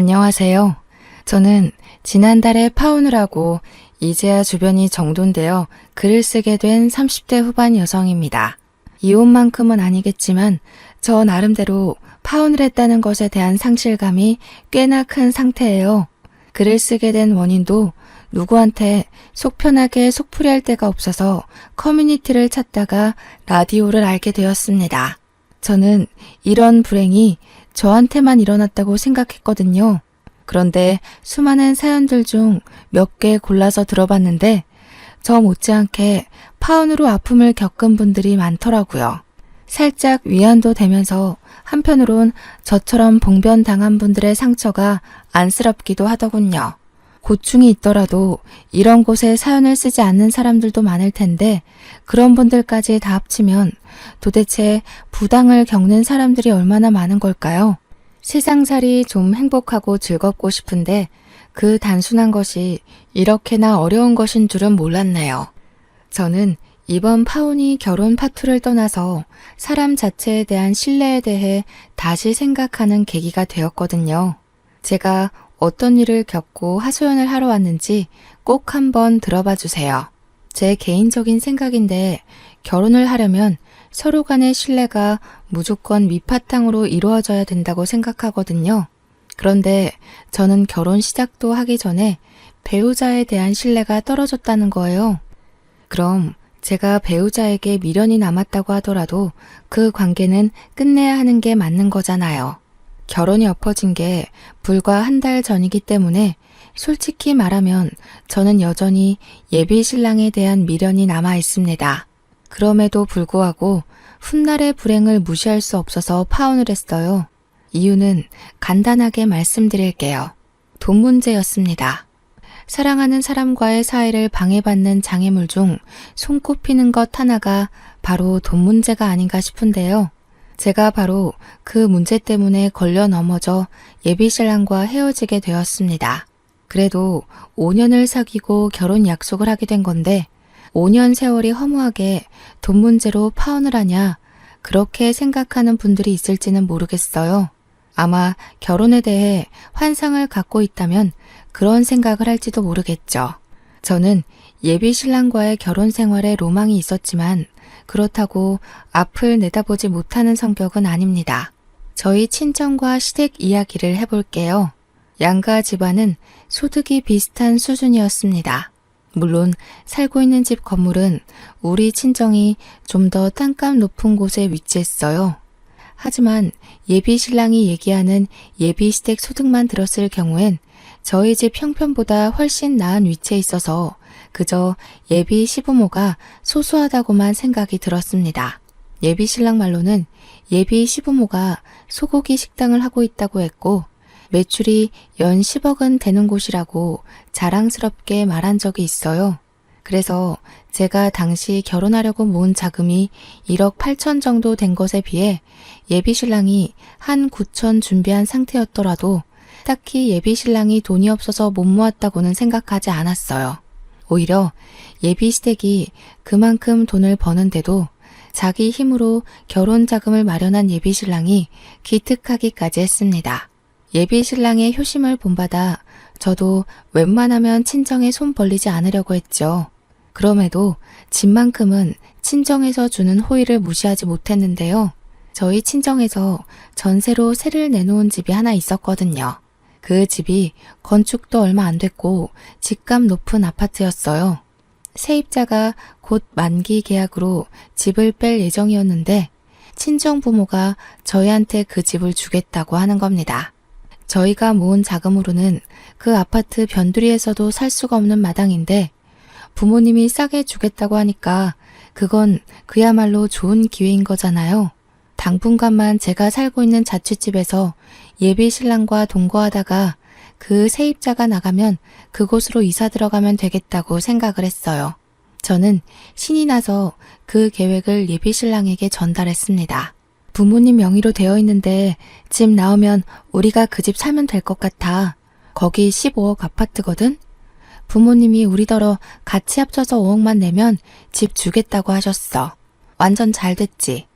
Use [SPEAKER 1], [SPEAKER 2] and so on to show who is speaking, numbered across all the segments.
[SPEAKER 1] 안녕하세요. 저는 지난달에 파혼을 하고 이제야 주변이 정돈되어 글을 쓰게 된 30대 후반 여성입니다. 이혼만큼은 아니겠지만 저 나름대로 파혼을 했다는 것에 대한 상실감이 꽤나 큰 상태예요. 글을 쓰게 된 원인도 누구한테 속 편하게 속풀이할 데가 없어서 커뮤니티를 찾다가 라디오를 알게 되었습니다. 저는 이런 불행이 저한테만 일어났다고 생각했거든요. 그런데 수많은 사연들 중 몇 개 골라서 들어봤는데 저 못지않게 파혼으로 아픔을 겪은 분들이 많더라고요. 살짝 위안도 되면서 한편으론 저처럼 봉변당한 분들의 상처가 안쓰럽기도 하더군요. 고충이 있더라도 이런 곳에 사연을 쓰지 않는 사람들도 많을 텐데 그런 분들까지 다 합치면 도대체 부당을 겪는 사람들이 얼마나 많은 걸까요? 세상살이 좀 행복하고 즐겁고 싶은데 그 단순한 것이 이렇게나 어려운 것인 줄은 몰랐네요. 저는 이번 파혼이 결혼 파투를 떠나서 사람 자체에 대한 신뢰에 대해 다시 생각하는 계기가 되었거든요. 제가 어떤 일을 겪고 하소연을 하러 왔는지 꼭 한번 들어봐 주세요. 제 개인적인 생각인데 결혼을 하려면 서로 간의 신뢰가 무조건 밑바탕으로 이루어져야 된다고 생각하거든요. 그런데 저는 결혼 시작도 하기 전에 배우자에 대한 신뢰가 떨어졌다는 거예요. 그럼 제가 배우자에게 미련이 남았다고 하더라도 그 관계는 끝내야 하는 게 맞는 거잖아요. 결혼이 엎어진 게 불과 한 달 전이기 때문에 솔직히 말하면 저는 여전히 예비 신랑에 대한 미련이 남아 있습니다. 그럼에도 불구하고 훗날의 불행을 무시할 수 없어서 파혼을 했어요. 이유는 간단하게 말씀드릴게요. 돈 문제였습니다. 사랑하는 사람과의 사이를 방해받는 장애물 중 손꼽히는 것 하나가 바로 돈 문제가 아닌가 싶은데요. 제가 바로 그 문제 때문에 걸려 넘어져 예비신랑과 헤어지게 되었습니다. 그래도 5년을 사귀고 결혼 약속을 하게 된 건데 5년 세월이 허무하게 돈 문제로 파혼을 하냐 그렇게 생각하는 분들이 있을지는 모르겠어요. 아마 결혼에 대해 환상을 갖고 있다면 그런 생각을 할지도 모르겠죠. 저는 예비신랑과의 결혼 생활에 로망이 있었지만 그렇다고 앞을 내다보지 못하는 성격은 아닙니다. 저희 친정과 시댁 이야기를 해볼게요. 양가 집안은 소득이 비슷한 수준이었습니다. 물론 살고 있는 집 건물은 우리 친정이 좀 더 땅값 높은 곳에 위치했어요. 하지만 예비 신랑이 얘기하는 예비 시댁 소득만 들었을 경우엔 저희 집 형편보다 훨씬 나은 위치에 있어서 그저 예비 시부모가 소소하다고만 생각이 들었습니다. 예비 신랑 말로는 예비 시부모가 소고기 식당을 하고 있다고 했고 매출이 연 10억은 되는 곳이라고 자랑스럽게 말한 적이 있어요. 그래서 제가 당시 결혼하려고 모은 자금이 1억 8천 정도 된 것에 비해 예비신랑이 한 9천 준비한 상태였더라도 딱히 예비신랑이 돈이 없어서 못 모았다고는 생각하지 않았어요. 오히려 예비시댁이 그만큼 돈을 버는데도 자기 힘으로 결혼 자금을 마련한 예비신랑이 기특하기까지 했습니다. 예비신랑의 효심을 본받아 저도 웬만하면 친정에 손 벌리지 않으려고 했죠. 그럼에도 집만큼은 친정에서 주는 호의를 무시하지 못했는데요. 저희 친정에서 전세로 세를 내놓은 집이 하나 있었거든요. 그 집이 건축도 얼마 안 됐고 집값 높은 아파트였어요. 세입자가 곧 만기 계약으로 집을 뺄 예정이었는데 친정 부모가 저희한테 그 집을 주겠다고 하는 겁니다. 저희가 모은 자금으로는 그 아파트 변두리에서도 살 수가 없는 마당인데 부모님이 싸게 주겠다고 하니까 그건 그야말로 좋은 기회인 거잖아요. 당분간만 제가 살고 있는 자취집에서 예비 신랑과 동거하다가 그 세입자가 나가면 그곳으로 이사 들어가면 되겠다고 생각을 했어요. 저는 신이 나서 그 계획을 예비 신랑에게 전달했습니다. 부모님 명의로 되어 있는데 집 나오면 우리가 그 집 살면 될 것 같아. 거기 15억 아파트거든? 부모님이 우리더러 같이 합쳐서 5억만 내면 집 주겠다고 하셨어. 완전 잘 됐지.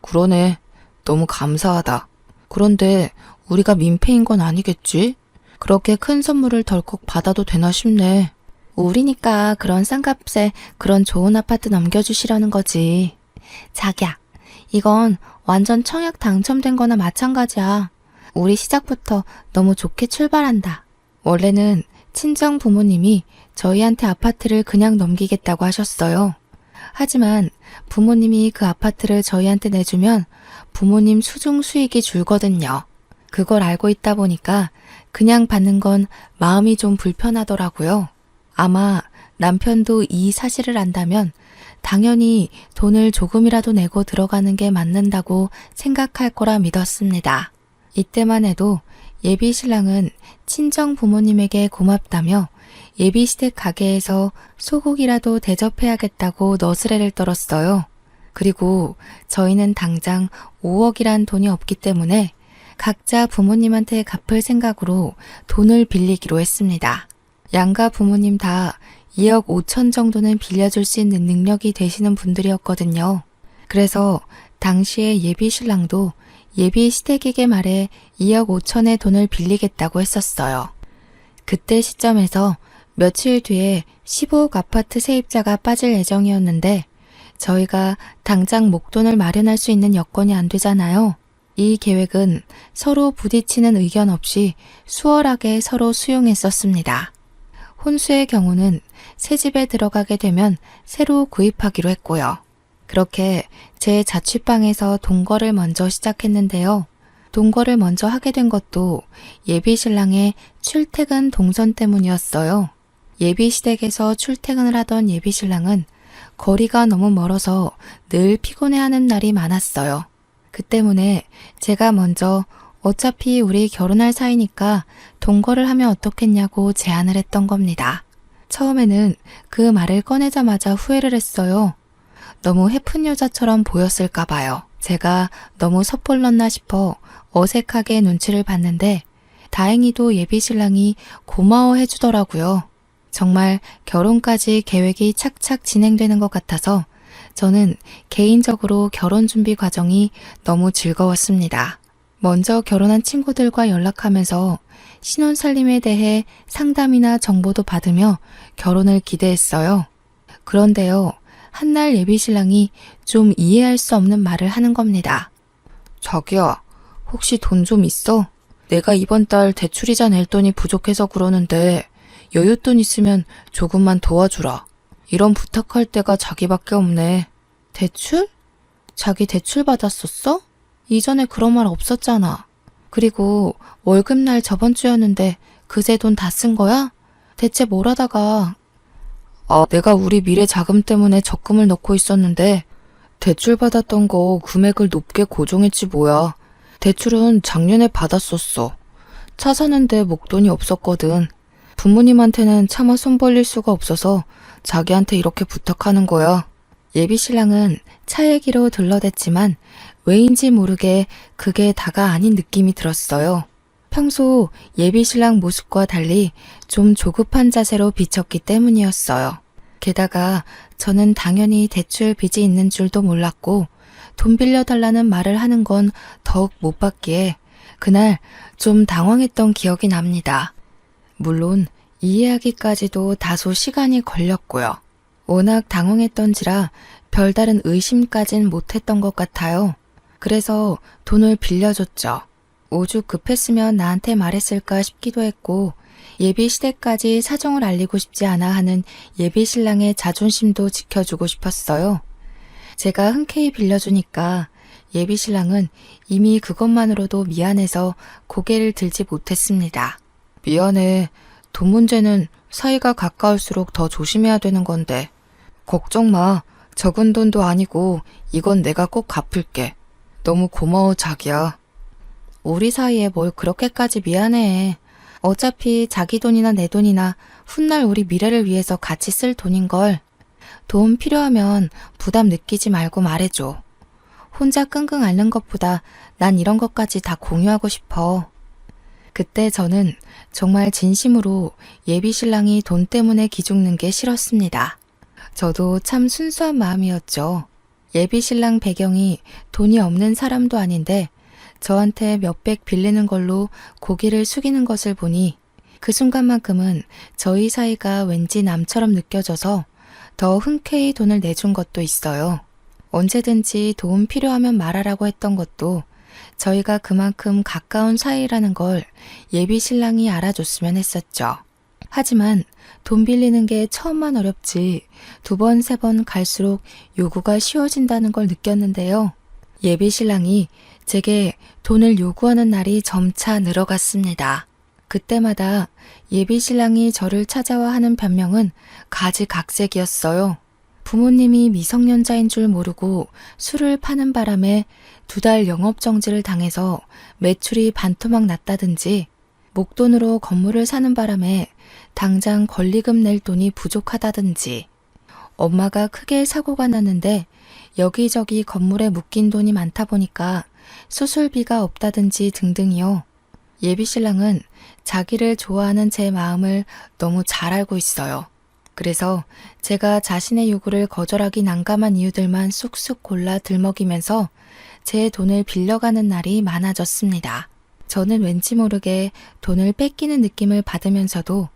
[SPEAKER 1] 그러네. 너무 감사하다. 그런데 우리가 민폐인 건 아니겠지? 그렇게 큰 선물을 덜컥 받아도 되나 싶네. 우리니까 그런 싼 값에 그런 좋은 아파트 넘겨주시려는 거지. 자기야, 이건 완전 청약 당첨된 거나 마찬가지야. 우리 시작부터 너무 좋게 출발한다. 원래는 친정 부모님이 저희한테 아파트를 그냥 넘기겠다고 하셨어요. 하지만 부모님이 그 아파트를 저희한테 내주면 부모님 수중 수익이 줄거든요. 그걸 알고 있다 보니까 그냥 받는 건 마음이 좀 불편하더라고요. 아마 남편도 이 사실을 안다면 당연히 돈을 조금이라도 내고 들어가는 게 맞는다고 생각할 거라 믿었습니다. 이때만 해도 예비 신랑은 친정 부모님에게 고맙다며 예비시댁 가게에서 소고기라도 대접해야겠다고 너스레를 떨었어요. 그리고 저희는 당장 5억이란 돈이 없기 때문에 각자 부모님한테 갚을 생각으로 돈을 빌리기로 했습니다. 양가 부모님 다 2억 5천 정도는 빌려줄 수 있는 능력이 되시는 분들이었거든요. 그래서 당시에 예비 신랑도 예비 시댁에게 말해 2억 5천의 돈을 빌리겠다고 했었어요. 그때 시점에서 며칠 뒤에 15억 아파트 세입자가 빠질 예정이었는데 저희가 당장 목돈을 마련할 수 있는 여건이 안 되잖아요. 이 계획은 서로 부딪히는 의견 없이 수월하게 서로 수용했었습니다. 혼수의 경우는 새 집에 들어가게 되면 새로 구입하기로 했고요. 그렇게 제 자취방에서 동거를 먼저 시작했는데요. 동거를 먼저 하게 된 것도 예비 신랑의 출퇴근 동선 때문이었어요. 예비 시댁에서 출퇴근을 하던 예비 신랑은 거리가 너무 멀어서 늘 피곤해하는 날이 많았어요. 그 때문에 제가 먼저 어차피 우리 결혼할 사이니까 동거를 하면 어떻겠냐고 제안을 했던 겁니다. 처음에는 그 말을 꺼내자마자 후회를 했어요. 너무 해픈 여자처럼 보였을까 봐요. 제가 너무 섣불렀나 싶어 어색하게 눈치를 봤는데 다행히도 예비 신랑이 고마워해 주더라고요. 정말 결혼까지 계획이 착착 진행되는 것 같아서 저는 개인적으로 결혼 준비 과정이 너무 즐거웠습니다. 먼저 결혼한 친구들과 연락하면서 신혼살림에 대해 상담이나 정보도 받으며 결혼을 기대했어요. 그런데요, 한날 예비 신랑이 좀 이해할 수 없는 말을 하는 겁니다. 자기야, 혹시 돈 좀 있어? 내가 이번 달 대출이자 낼 돈이 부족해서 그러는데 여윳돈 있으면 조금만 도와주라. 이런 부탁할 때가 자기밖에 없네. 대출? 자기 대출 받았었어? 이전에 그런 말 없었잖아. 그리고 월급날 저번 주였는데 그새 돈 다 쓴 거야? 대체 뭘 하다가... 내가 우리 미래 자금 때문에 적금을 넣고 있었는데 대출 받았던 거 금액을 높게 고정했지 뭐야. 대출은 작년에 받았었어. 차 사는데 목돈이 없었거든. 부모님한테는 차마 손 벌릴 수가 없어서 자기한테 이렇게 부탁하는 거야. 예비 신랑은 차 얘기로 둘러댔지만 왜인지 모르게 그게 다가 아닌 느낌이 들었어요. 평소 예비 신랑 모습과 달리 좀 조급한 자세로 비쳤기 때문이었어요. 게다가 저는 당연히 대출 빚이 있는 줄도 몰랐고 돈 빌려달라는 말을 하는 건 더욱 못 받기에 그날 좀 당황했던 기억이 납니다. 물론 이해하기까지도 다소 시간이 걸렸고요. 워낙 당황했던지라 별다른 의심까진 못했던 것 같아요. 그래서 돈을 빌려줬죠. 오죽 급했으면 나한테 말했을까 싶기도 했고 예비 시댁까지 사정을 알리고 싶지 않아 하는 예비 신랑의 자존심도 지켜주고 싶었어요. 제가 흔쾌히 빌려주니까 예비 신랑은 이미 그것만으로도 미안해서 고개를 들지 못했습니다. 미안해. 돈 문제는 사이가 가까울수록 더 조심해야 되는 건데. 걱정 마. 적은 돈도 아니고 이건 내가 꼭 갚을게. 너무 고마워 자기야. 우리 사이에 뭘 그렇게까지 미안해. 어차피 자기 돈이나 내 돈이나 훗날 우리 미래를 위해서 같이 쓸 돈인걸. 도움 필요하면 부담 느끼지 말고 말해줘. 혼자 끙끙 앓는 것보다 난 이런 것까지 다 공유하고 싶어. 그때 저는 정말 진심으로 예비 신랑이 돈 때문에 기죽는 게 싫었습니다. 저도 참 순수한 마음이었죠. 예비 신랑 배경이 돈이 없는 사람도 아닌데 저한테 몇백 빌리는 걸로 고개를 숙이는 것을 보니 그 순간만큼은 저희 사이가 왠지 남처럼 느껴져서 더 흔쾌히 돈을 내준 것도 있어요. 언제든지 도움 필요하면 말하라고 했던 것도 저희가 그만큼 가까운 사이라는 걸 예비 신랑이 알아줬으면 했었죠. 하지만 돈 빌리는 게 처음만 어렵지 두 번, 세 번 갈수록 요구가 쉬워진다는 걸 느꼈는데요. 예비 신랑이 제게 돈을 요구하는 날이 점차 늘어갔습니다. 그때마다 예비 신랑이 저를 찾아와 하는 변명은 가지각색이었어요. 부모님이 미성년자인 줄 모르고 술을 파는 바람에 2달 영업정지를 당해서 매출이 반토막 났다든지, 목돈으로 건물을 사는 바람에 당장 권리금 낼 돈이 부족하다든지, 엄마가 크게 사고가 났는데 여기저기 건물에 묶인 돈이 많다 보니까 수술비가 없다든지 등등이요. 예비 신랑은 자기를 좋아하는 제 마음을 너무 잘 알고 있어요. 그래서 제가 자신의 요구를 거절하기 난감한 이유들만 쑥쑥 골라 들먹이면서 제 돈을 빌려가는 날이 많아졌습니다. 저는 왠지 모르게 돈을 뺏기는 느낌을 받으면서도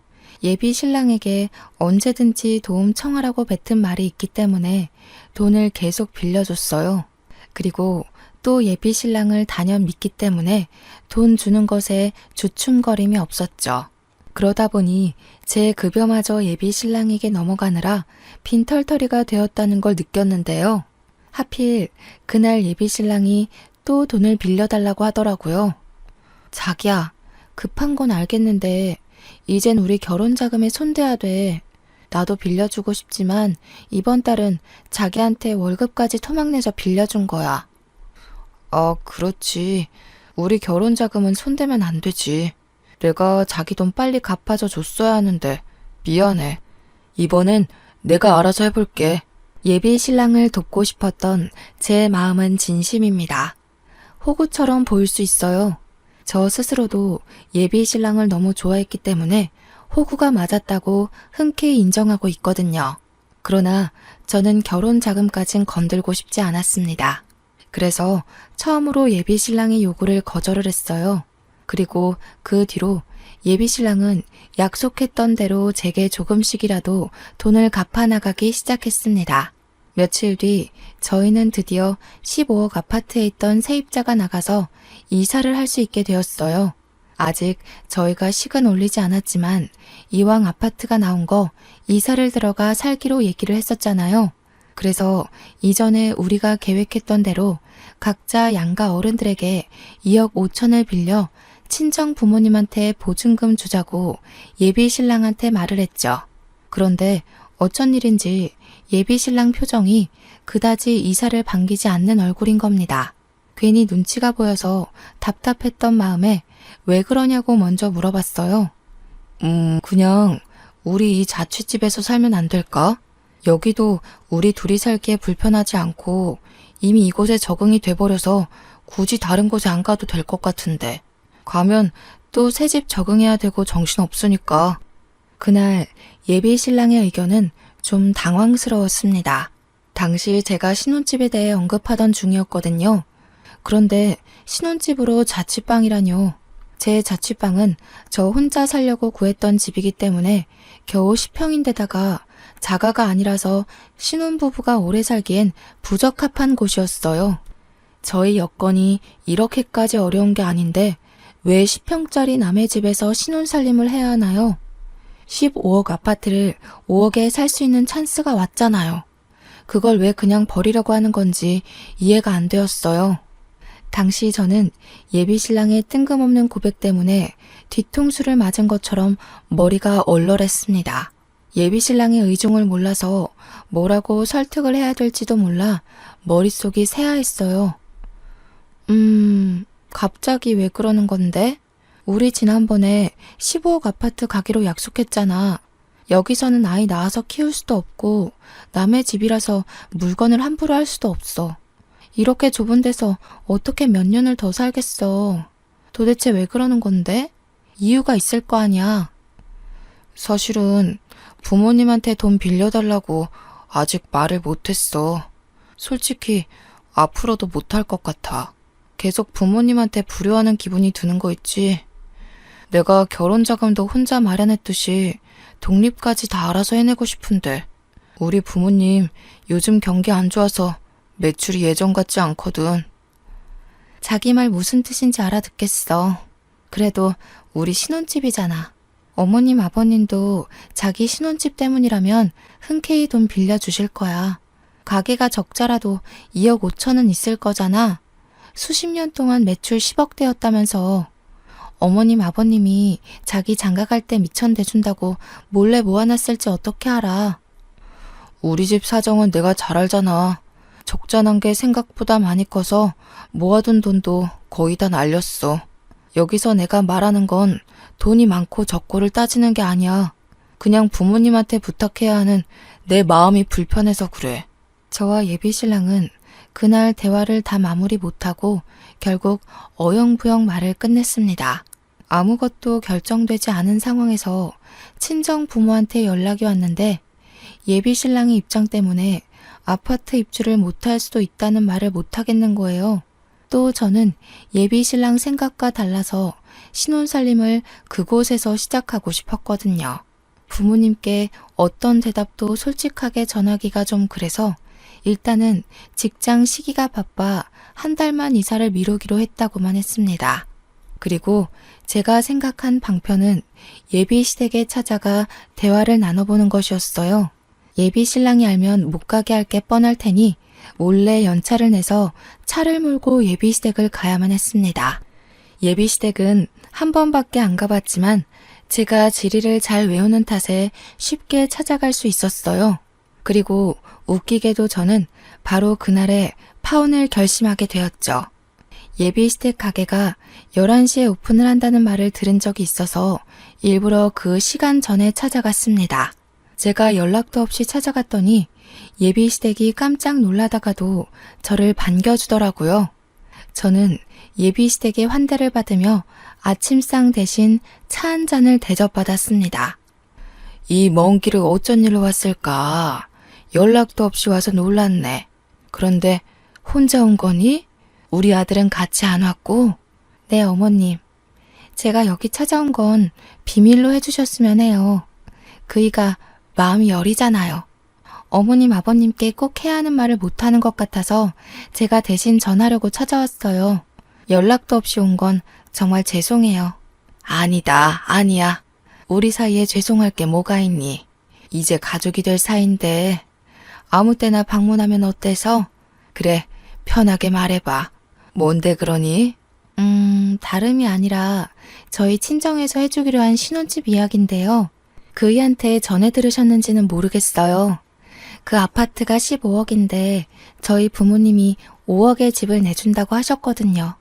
[SPEAKER 1] 예비 신랑에게 언제든지 도움 청하라고 뱉은 말이 있기 때문에 돈을 계속 빌려줬어요. 그리고 또 예비 신랑을 단연 믿기 때문에 돈 주는 것에 주춤거림이 없었죠. 그러다 보니 제 급여마저 예비 신랑에게 넘어가느라 빈털터리가 되었다는 걸 느꼈는데요. 하필 그날 예비 신랑이 또 돈을 빌려달라고 하더라고요. 자기야, 급한 건 알겠는데 이젠 우리 결혼 자금에 손대야 돼. 나도 빌려주고 싶지만 이번 달은 자기한테 월급까지 토막내서 빌려준 거야. 아, 그렇지. 우리 결혼 자금은 손대면 안 되지. 내가 자기 돈 빨리 갚아줘 줬어야 하는데 미안해. 이번엔 내가 알아서 해볼게. 예비 신랑을 돕고 싶었던 제 마음은 진심입니다. 호구처럼 보일 수 있어요. 저 스스로도 예비 신랑을 너무 좋아했기 때문에 호구가 맞았다고 흔쾌히 인정하고 있거든요. 그러나 저는 결혼 자금까진 건들고 싶지 않았습니다. 그래서 처음으로 예비 신랑의 요구를 거절을 했어요. 그리고 그 뒤로 예비 신랑은 약속했던 대로 제게 조금씩이라도 돈을 갚아나가기 시작했습니다. 며칠 뒤 저희는 드디어 15억 아파트에 있던 세입자가 나가서 이사를 할 수 있게 되었어요. 아직 저희가 식은 올리지 않았지만 이왕 아파트가 나온 거 이사를 들어가 살기로 얘기를 했었잖아요. 그래서 이전에 우리가 계획했던 대로 각자 양가 어른들에게 2억 5천을 빌려 친정 부모님한테 보증금 주자고 예비 신랑한테 말을 했죠. 그런데 어쩐 일인지 예비 신랑 표정이 그다지 이사를 반기지 않는 얼굴인 겁니다. 괜히 눈치가 보여서 답답했던 마음에 왜 그러냐고 먼저 물어봤어요. 그냥 우리 이 자취집에서 살면 안 될까? 여기도 우리 둘이 살기에 불편하지 않고 이미 이곳에 적응이 돼버려서 굳이 다른 곳에 안 가도 될 것 같은데. 가면 또 새 집 적응해야 되고 정신없으니까. 그날 예비 신랑의 의견은 좀 당황스러웠습니다. 당시 제가 신혼집에 대해 언급하던 중이었거든요. 그런데 신혼집으로 자취방이라뇨. 제 자취방은 저 혼자 살려고 구했던 집이기 때문에 겨우 10평인데다가 자가가 아니라서 신혼부부가 오래 살기엔 부적합한 곳이었어요. 저희 여건이 이렇게까지 어려운 게 아닌데 왜 10평짜리 남의 집에서 신혼살림을 해야 하나요? 15억 아파트를 5억에 살 수 있는 찬스가 왔잖아요. 그걸 왜 그냥 버리려고 하는 건지 이해가 안 되었어요. 당시 저는 예비 신랑의 뜬금없는 고백 때문에 뒤통수를 맞은 것처럼 머리가 얼얼했습니다. 예비 신랑의 의중을 몰라서 뭐라고 설득을 해야 될지도 몰라 머릿속이 새하했어요. 갑자기 왜 그러는 건데? 우리 지난번에 15억 아파트 가기로 약속했잖아. 여기서는 아이 낳아서 키울 수도 없고 남의 집이라서 물건을 함부로 할 수도 없어. 이렇게 좁은 데서 어떻게 몇 년을 더 살겠어. 도대체 왜 그러는 건데? 이유가 있을 거 아니야. 사실은 부모님한테 돈 빌려달라고 아직 말을 못했어. 솔직히 앞으로도 못할 것 같아. 계속 부모님한테 불효하는 기분이 드는 거 있지. 내가 결혼 자금도 혼자 마련했듯이 독립까지 다 알아서 해내고 싶은데 우리 부모님 요즘 경기 안 좋아서 매출이 예전 같지 않거든. 자기 말 무슨 뜻인지 알아듣겠어. 그래도 우리 신혼집이잖아. 어머님 아버님도 자기 신혼집 때문이라면 흔쾌히 돈 빌려주실 거야. 가게가 적자라도 2억 5천은 있을 거잖아. 수십 년 동안 매출 10억대였다면서 어머님 아버님이 자기 장가갈 때 미천 대준다고 몰래 모아놨을지 어떻게 알아. 우리 집 사정은 내가 잘 알잖아. 적자난 게 생각보다 많이 커서 모아둔 돈도 거의 다 날렸어. 여기서 내가 말하는 건 돈이 많고 적고를 따지는 게 아니야. 그냥 부모님한테 부탁해야 하는 내 마음이 불편해서 그래. 저와 예비신랑은 그날 대화를 다 마무리 못하고 결국 어영부영 말을 끝냈습니다. 아무것도 결정되지 않은 상황에서 친정 부모한테 연락이 왔는데 예비신랑의 입장 때문에 아파트 입주를 못할 수도 있다는 말을 못하겠는 거예요. 또 저는 예비신랑 생각과 달라서 신혼살림을 그곳에서 시작하고 싶었거든요. 부모님께 어떤 대답도 솔직하게 전하기가 좀 그래서 일단은 직장 시기가 바빠 한 달만 이사를 미루기로 했다고만 했습니다. 그리고 제가 생각한 방편은 예비시댁에 찾아가 대화를 나눠보는 것이었어요. 예비신랑이 알면 못 가게 할 게 뻔할 테니 몰래 연차를 내서 차를 몰고 예비시댁을 가야만 했습니다. 예비시댁은 한 번밖에 안 가봤지만 제가 지리를 잘 외우는 탓에 쉽게 찾아갈 수 있었어요. 그리고 웃기게도 저는 바로 그날에 파혼을 결심하게 되었죠. 예비시댁 가게가 11시에 오픈을 한다는 말을 들은 적이 있어서 일부러 그 시간 전에 찾아갔습니다. 제가 연락도 없이 찾아갔더니 예비시댁이 깜짝 놀라다가도 저를 반겨주더라고요. 저는 예비시댁의 환대를 받으며 아침상 대신 차 한 잔을 대접받았습니다. 이 먼 길을 어쩐 일로 왔을까? 연락도 없이 와서 놀랐네. 그런데 혼자 온 거니? 우리 아들은 같이 안 왔고? 네, 어머님. 제가 여기 찾아온 건 비밀로 해주셨으면 해요. 그이가 마음이 여리잖아요. 어머님 아버님께 꼭 해야 하는 말을 못하는 것 같아서 제가 대신 전하려고 찾아왔어요. 연락도 없이 온 건 정말 죄송해요. 아니다, 아니야. 우리 사이에 죄송할 게 뭐가 있니? 이제 가족이 될 사이인데 아무 때나 방문하면 어때서? 그래, 편하게 말해봐. 뭔데 그러니? 다름이 아니라 저희 친정에서 해주기로 한 신혼집 이야기인데요. 그이한테 전해 들으셨는지는 모르겠어요. 그 아파트가 15억인데 저희 부모님이 5억의 집을 내준다고 하셨거든요.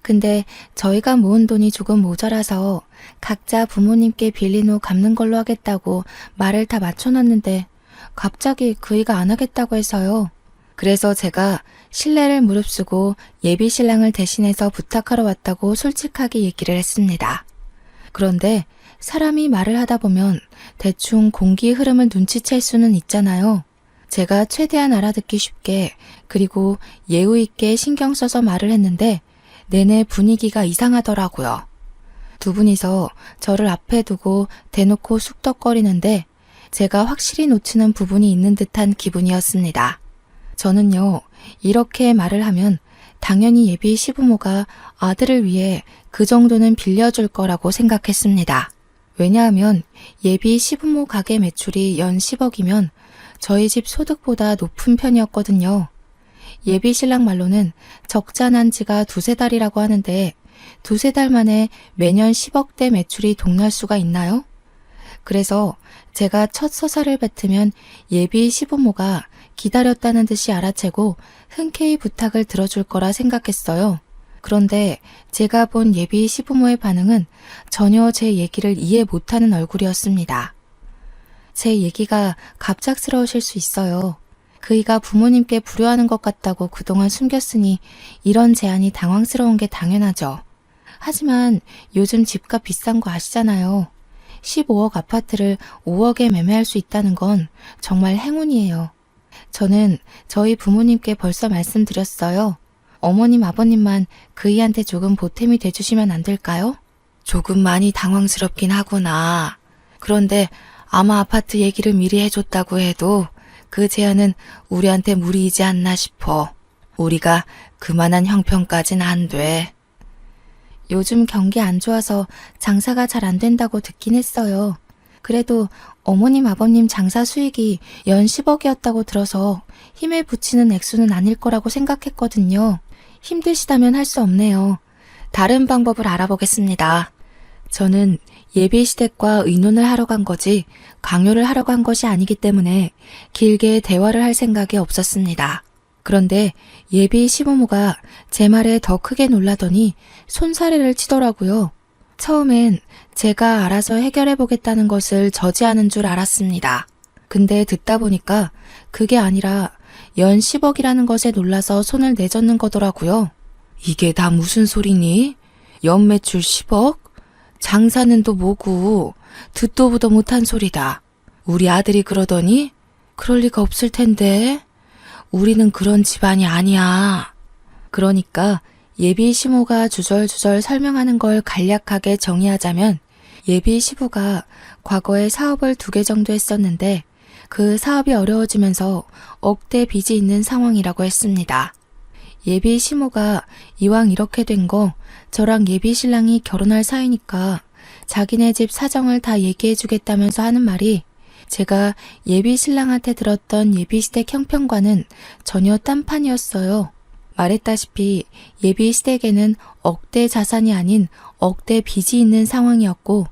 [SPEAKER 1] 근데 저희가 모은 돈이 조금 모자라서 각자 부모님께 빌린 후 갚는 걸로 하겠다고 말을 다 맞춰놨는데 갑자기 그이가 안 하겠다고 해서요. 그래서 제가 신뢰를 무릅쓰고 예비신랑을 대신해서 부탁하러 왔다고 솔직하게 얘기를 했습니다. 그런데 사람이 말을 하다 보면 대충 공기 흐름을 눈치챌 수는 있잖아요. 제가 최대한 알아듣기 쉽게 그리고 예의 있게 신경 써서 말을 했는데 내내 분위기가 이상하더라고요. 두 분이서 저를 앞에 두고 대놓고 쑥덕거리는데 제가 확실히 놓치는 부분이 있는 듯한 기분이었습니다. 저는요, 이렇게 말을 하면 당연히 예비 시부모가 아들을 위해 그 정도는 빌려줄 거라고 생각했습니다. 왜냐하면 예비 시부모 가게 매출이 연 10억이면 저희 집 소득보다 높은 편이었거든요. 예비 신랑 말로는 적자 난 지가 두세 달이라고 하는데 두세 달 만에 매년 10억대 매출이 동날 수가 있나요? 그래서 제가 첫 서사를 뱉으면 예비 시부모가 기다렸다는 듯이 알아채고 흔쾌히 부탁을 들어줄 거라 생각했어요. 그런데 제가 본 예비 시부모의 반응은 전혀 제 얘기를 이해 못하는 얼굴이었습니다. 제 얘기가 갑작스러우실 수 있어요. 그이가 부모님께 불효하는 것 같다고 그동안 숨겼으니 이런 제안이 당황스러운 게 당연하죠. 하지만 요즘 집값 비싼 거 아시잖아요. 15억 아파트를 5억에 매매할 수 있다는 건 정말 행운이에요. 저는 저희 부모님께 벌써 말씀드렸어요. 어머님, 아버님만 그이한테 조금 보탬이 돼주시면 안 될까요? 조금 많이 당황스럽긴 하구나. 그런데 아마 아파트 얘기를 미리 해줬다고 해도 그 제안은 우리한테 무리이지 않나 싶어. 우리가 그만한 형편까진 안 돼. 요즘 경기 안 좋아서 장사가 잘 안 된다고 듣긴 했어요. 그래도 어머님, 아버님 장사 수익이 연 10억이었다고 들어서 힘에 부치는 액수는 아닐 거라고 생각했거든요. 힘드시다면 할 수 없네요. 다른 방법을 알아보겠습니다. 저는 예비시댁과 의논을 하러 간 거지 강요를 하러 간 것이 아니기 때문에 길게 대화를 할 생각이 없었습니다. 그런데 예비 시부모가 제 말에 더 크게 놀라더니 손사래를 치더라고요. 처음엔 제가 알아서 해결해보겠다는 것을 저지하는 줄 알았습니다. 근데 듣다 보니까 그게 아니라 연 10억이라는 것에 놀라서 손을 내젓는 거더라고요. 이게 다 무슨 소리니? 연 매출 10억? 장사는 또 뭐고 듣도 보도 못한 소리다. 우리 아들이 그러더니? 그럴 리가 없을 텐데. 우리는 그런 집안이 아니야. 그러니까 예비 시모가 주절주절 설명하는 걸 간략하게 정의하자면 예비 시부가 과거에 사업을 2개 정도 했었는데 그 사업이 어려워지면서 억대 빚이 있는 상황이라고 했습니다. 예비 시모가 이왕 이렇게 된 거 저랑 예비 신랑이 결혼할 사이니까 자기네 집 사정을 다 얘기해 주겠다면서 하는 말이 제가 예비 신랑한테 들었던 예비시댁 형편과는 전혀 딴판이었어요. 말했다시피 예비시댁에는 억대 자산이 아닌 억대 빚이 있는 상황이었고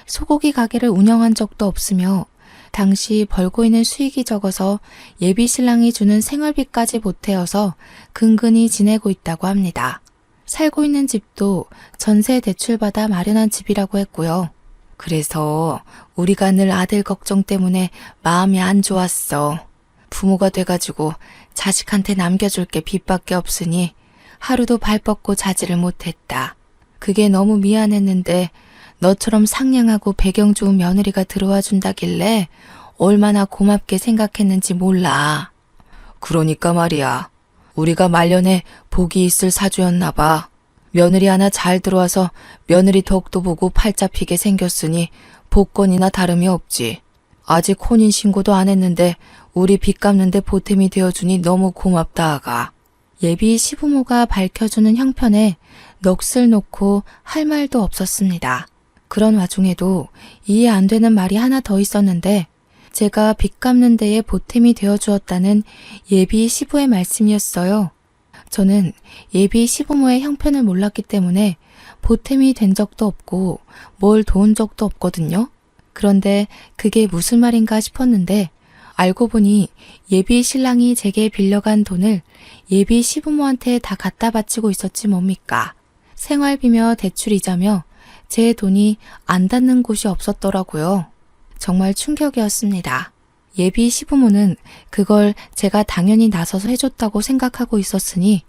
[SPEAKER 1] 소고기 가게를 운영한 적도 없으며 당시 벌고 있는 수익이 적어서 예비 신랑이 주는 생활비까지 보태어서 근근히 지내고 있다고 합니다. 살고 있는 집도 전세 대출받아 마련한 집이라고 했고요. 그래서 우리가 늘 아들 걱정 때문에 마음이 안 좋았어. 부모가 돼가지고 자식한테 남겨줄 게 빚밖에 없으니 하루도 발 뻗고 자지를 못했다. 그게 너무 미안했는데 너처럼 상냥하고 배경 좋은 며느리가 들어와 준다길래 얼마나 고맙게 생각했는지 몰라. 그러니까 말이야. 우리가 말년에 복이 있을 사주였나 봐. 며느리 하나 잘 들어와서 며느리 덕도 보고 팔자 피게 생겼으니 복권이나 다름이 없지. 아직 혼인신고도 안 했는데 우리 빚 갚는데 보탬이 되어주니 너무 고맙다 아가. 예비 시부모가 밝혀주는 형편에 넋을 놓고 할 말도 없었습니다. 그런 와중에도 이해 안 되는 말이 하나 더 있었는데 제가 빚 갚는 데에 보탬이 되어주었다는 예비 시부의 말씀이었어요. 저는 예비 시부모의 형편을 몰랐기 때문에 보탬이 된 적도 없고 뭘 도운 적도 없거든요. 그런데 그게 무슨 말인가 싶었는데 알고 보니 예비 신랑이 제게 빌려간 돈을 예비 시부모한테 다 갖다 바치고 있었지 뭡니까. 생활비며 대출이자며 제 돈이 안 닿는 곳이 없었더라고요. 정말 충격이었습니다. 예비 시부모는 그걸 제가 당연히 나서서 해줬다고 생각하고 있었으니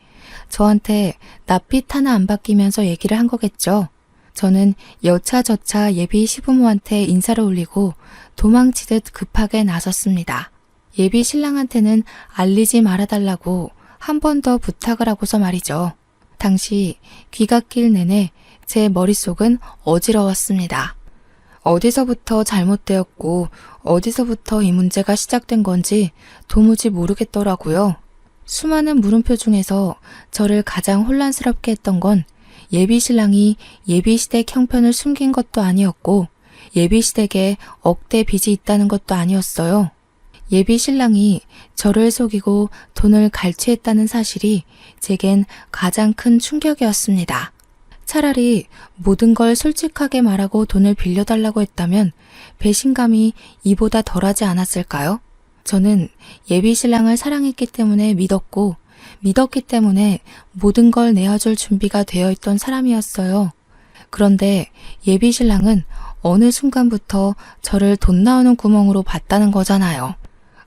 [SPEAKER 1] 저한테 낯빛 하나 안 바뀌면서 얘기를 한 거겠죠. 저는 여차저차 예비 시부모한테 인사를 올리고 도망치듯 급하게 나섰습니다. 예비 신랑한테는 알리지 말아달라고 한 번 더 부탁을 하고서 말이죠. 당시 귀갓길 내내 제 머릿속은 어지러웠습니다. 어디서부터 잘못되었고 어디서부터 이 문제가 시작된 건지 도무지 모르겠더라고요. 수많은 물음표 중에서 저를 가장 혼란스럽게 했던 건 예비 신랑이 예비시댁 형편을 숨긴 것도 아니었고 예비시댁에 억대 빚이 있다는 것도 아니었어요. 예비 신랑이 저를 속이고 돈을 갈취했다는 사실이 제겐 가장 큰 충격이었습니다. 차라리 모든 걸 솔직하게 말하고 돈을 빌려달라고 했다면 배신감이 이보다 덜하지 않았을까요? 저는 예비 신랑을 사랑했기 때문에 믿었기 때문에 모든 걸 내어줄 준비가 되어 있던 사람이었어요. 그런데 예비 신랑은 어느 순간부터 저를 돈 나오는 구멍으로 봤다는 거잖아요.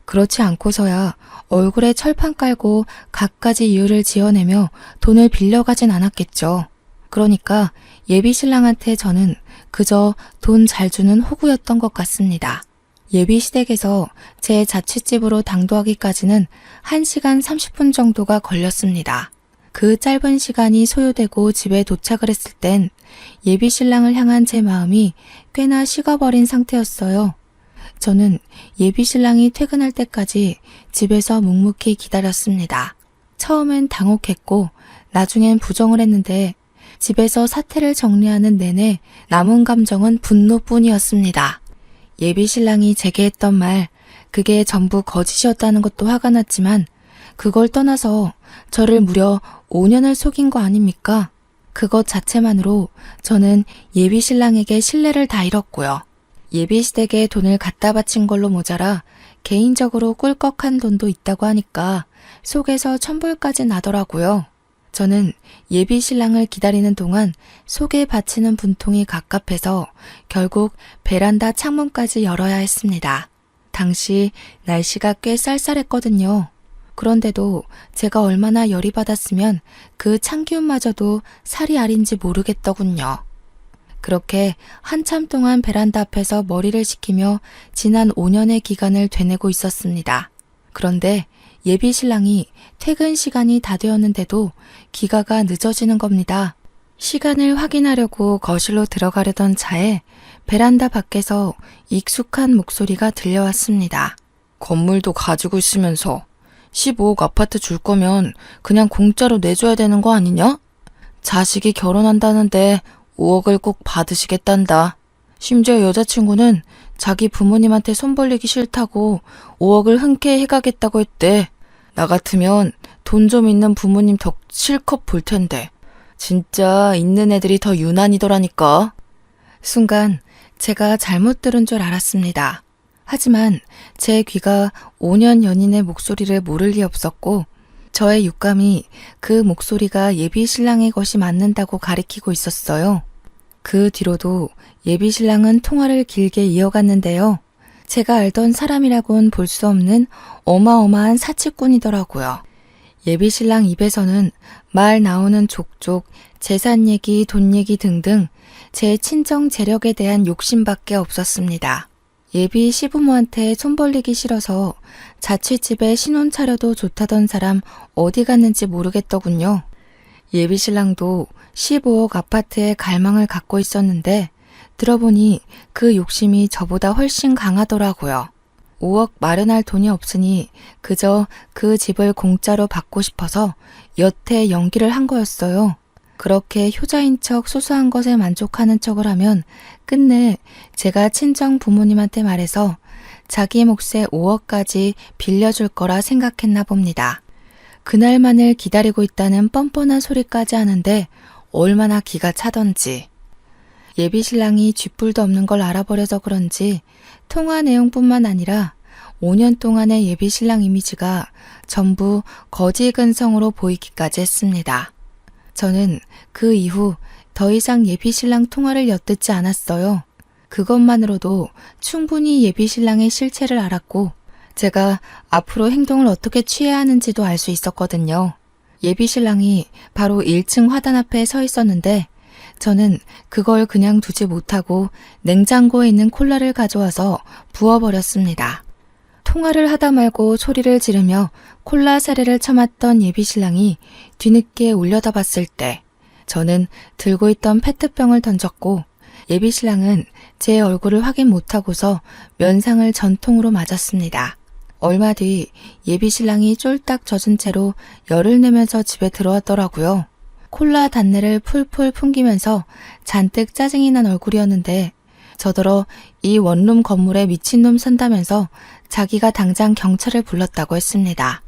[SPEAKER 1] 그렇지 않고서야 얼굴에 철판 깔고 갖가지 이유를 지어내며 돈을 빌려가진 않았겠죠. 그러니까 예비 신랑한테 저는 그저 돈 잘 주는 호구였던 것 같습니다. 예비 시댁에서 제 자취집으로 당도하기까지는 1시간 30분 정도가 걸렸습니다. 그 짧은 시간이 소요되고 집에 도착을 했을 땐 예비 신랑을 향한 제 마음이 꽤나 식어버린 상태였어요. 저는 예비 신랑이 퇴근할 때까지 집에서 묵묵히 기다렸습니다. 처음엔 당혹했고 나중엔 부정을 했는데 집에서 사태를 정리하는 내내 남은 감정은 분노뿐이었습니다. 예비 신랑이 제게 했던 말, 그게 전부 거짓이었다는 것도 화가 났지만 그걸 떠나서 저를 무려 5년을 속인 거 아닙니까? 그것 자체만으로 저는 예비 신랑에게 신뢰를 다 잃었고요. 예비 시댁에 돈을 갖다 바친 걸로 모자라 개인적으로 꿀꺽한 돈도 있다고 하니까 속에서 천불까지 나더라고요. 저는 예비 신랑을 기다리는 동안 속에 받치는 분통이 갑갑해서 결국 베란다 창문까지 열어야 했습니다. 당시 날씨가 꽤 쌀쌀했거든요. 그런데도 제가 얼마나 열이 받았으면 그 찬기운마저도 살이 아린지 모르겠더군요. 그렇게 한참 동안 베란다 앞에서 머리를 식히며 지난 5년의 기간을 되내고 있었습니다. 그런데 예비 신랑이 퇴근 시간이 다 되었는데도 기가가 늦어지는 겁니다. 시간을 확인하려고 거실로 들어가려던 차에 베란다 밖에서 익숙한 목소리가 들려왔습니다. 건물도 가지고 있으면서 15억 아파트 줄 거면 그냥 공짜로 내줘야 되는 거 아니냐? 자식이 결혼한다는데 5억을 꼭 받으시겠단다. 심지어 여자친구는 자기 부모님한테 손 벌리기 싫다고 5억을 흔쾌히 해가겠다고 했대. 나 같으면 돈 좀 있는 부모님 덕 실컷 볼 텐데. 진짜 있는 애들이 더 유난이더라니까. 순간 제가 잘못 들은 줄 알았습니다. 하지만 제 귀가 5년 연인의 목소리를 모를 리 없었고 저의 육감이 그 목소리가 예비 신랑의 것이 맞는다고 가리키고 있었어요. 그 뒤로도 예비 신랑은 통화를 길게 이어갔는데요. 제가 알던 사람이라고는 볼 수 없는 어마어마한 사치꾼이더라고요. 예비 신랑 입에서는 말 나오는 족족, 재산 얘기, 돈 얘기 등등 제 친정 재력에 대한 욕심밖에 없었습니다. 예비 시부모한테 손 벌리기 싫어서 자취집에 신혼 차려도 좋다던 사람 어디 갔는지 모르겠더군요. 예비 신랑도 15억 아파트에 갈망을 갖고 있었는데 들어보니 그 욕심이 저보다 훨씬 강하더라고요. 5억 마련할 돈이 없으니 그저 그 집을 공짜로 받고 싶어서 여태 연기를 한 거였어요. 그렇게 효자인 척 소소한 것에 만족하는 척을 하면 끝내 제가 친정 부모님한테 말해서 자기 몫의 5억까지 빌려줄 거라 생각했나 봅니다. 그날만을 기다리고 있다는 뻔뻔한 소리까지 하는데 얼마나 기가 차던지. 예비 신랑이 쥐뿔도 없는 걸 알아버려서 그런지 통화 내용뿐만 아니라 5년 동안의 예비 신랑 이미지가 전부 거지 근성으로 보이기까지 했습니다. 저는 그 이후 더 이상 예비 신랑 통화를 엿듣지 않았어요. 그것만으로도 충분히 예비 신랑의 실체를 알았고 제가 앞으로 행동을 어떻게 취해야 하는지도 알 수 있었거든요. 예비 신랑이 바로 1층 화단 앞에 서 있었는데 저는 그걸 그냥 두지 못하고 냉장고에 있는 콜라를 가져와서 부어버렸습니다. 통화를 하다 말고 소리를 지르며 콜라 사례를 처맞던 예비 신랑이 뒤늦게 올려다봤을 때 저는 들고 있던 페트병을 던졌고 예비 신랑은 제 얼굴을 확인 못하고서 면상을 전통으로 맞았습니다. 얼마 뒤 예비 신랑이 쫄딱 젖은 채로 열을 내면서 집에 들어왔더라고요. 콜라 단내를 풀풀 풍기면서 잔뜩 짜증이 난 얼굴이었는데 저더러 이 원룸 건물에 미친놈 산다면서 자기가 당장 경찰을 불렀다고 했습니다.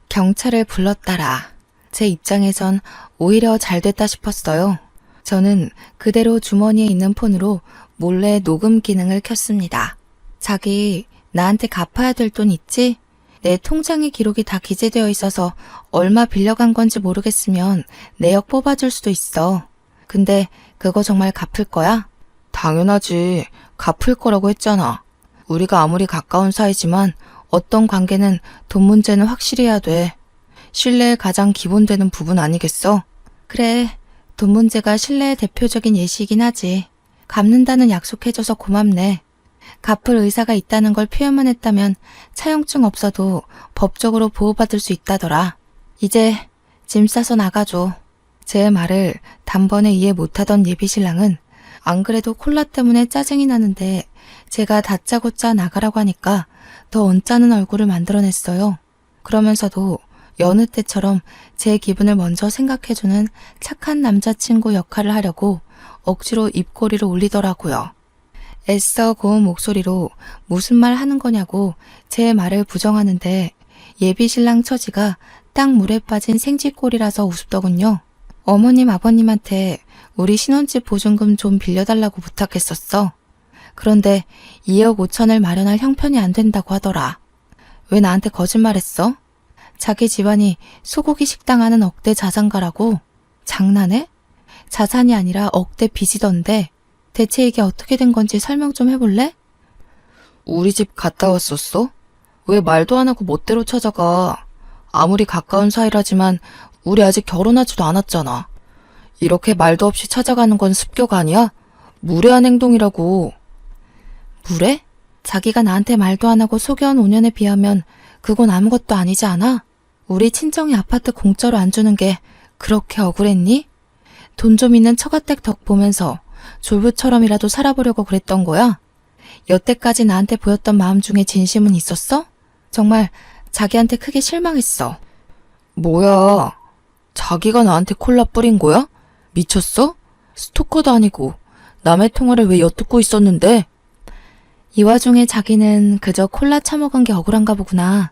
[SPEAKER 1] 경찰을 불렀다라. 제 입장에선 오히려 잘 됐다 싶었어요. 저는 그대로 주머니에 있는 폰으로 몰래 녹음 기능을 켰습니다. 자기 나한테 갚아야 될 돈 있지? 내 통장의 기록이 다 기재되어 있어서 얼마 빌려간 건지 모르겠으면 내역 뽑아줄 수도 있어. 근데 그거 정말 갚을 거야? 당연하지. 갚을 거라고 했잖아. 우리가 아무리 가까운 사이지만 어떤 관계는 돈 문제는 확실히 해야 돼. 신뢰의 가장 기본되는 부분 아니겠어? 그래, 돈 문제가 신뢰의 대표적인 예시이긴 하지. 갚는다는 약속해줘서 고맙네. 갚을 의사가 있다는 걸 표현만 했다면 차용증 없어도 법적으로 보호받을 수 있다더라. 이제 짐 싸서 나가줘. 제 말을 단번에 이해 못하던 예비신랑은 안 그래도 콜라 때문에 짜증이 나는데 제가 다짜고짜 나가라고 하니까 더 언짢은 얼굴을 만들어냈어요. 그러면서도 여느 때처럼 제 기분을 먼저 생각해주는 착한 남자친구 역할을 하려고 억지로 입꼬리를 올리더라고요. 애써 고운 목소리로 무슨 말 하는 거냐고 제 말을 부정하는데 예비신랑 처지가 딱 물에 빠진 생쥐꼴이라서 우습더군요. 어머님 아버님한테 우리 신혼집 보증금 좀 빌려달라고 부탁했었어. 그런데 2억 5천을 마련할 형편이 안 된다고 하더라. 왜 나한테 거짓말했어? 자기 집안이 소고기 식당 하는 억대 자산가라고? 장난해? 자산이 아니라 억대 빚이던데 대체 이게 어떻게 된 건지 설명 좀 해볼래? 우리 집 갔다 왔었어? 왜 말도 안 하고 멋대로 찾아가? 아무리 가까운 사이라지만 우리 아직 결혼하지도 않았잖아. 이렇게 말도 없이 찾아가는 건 습격 아니야? 무례한 행동이라고. 무례? 자기가 나한테 말도 안 하고 소개한 5년에 비하면 그건 아무것도 아니지 않아? 우리 친정이 아파트 공짜로 안 주는 게 그렇게 억울했니? 돈 좀 있는 처가댁 덕 보면서 졸부처럼이라도 살아보려고 그랬던 거야? 여태까지 나한테 보였던 마음 중에 진심은 있었어? 정말 자기한테 크게 실망했어. 뭐야? 자기가 나한테 콜라 뿌린 거야? 미쳤어? 스토커도 아니고 남의 통화를 왜 엿듣고 있었는데? 이 와중에 자기는 그저 콜라 처먹은 게 억울한가 보구나.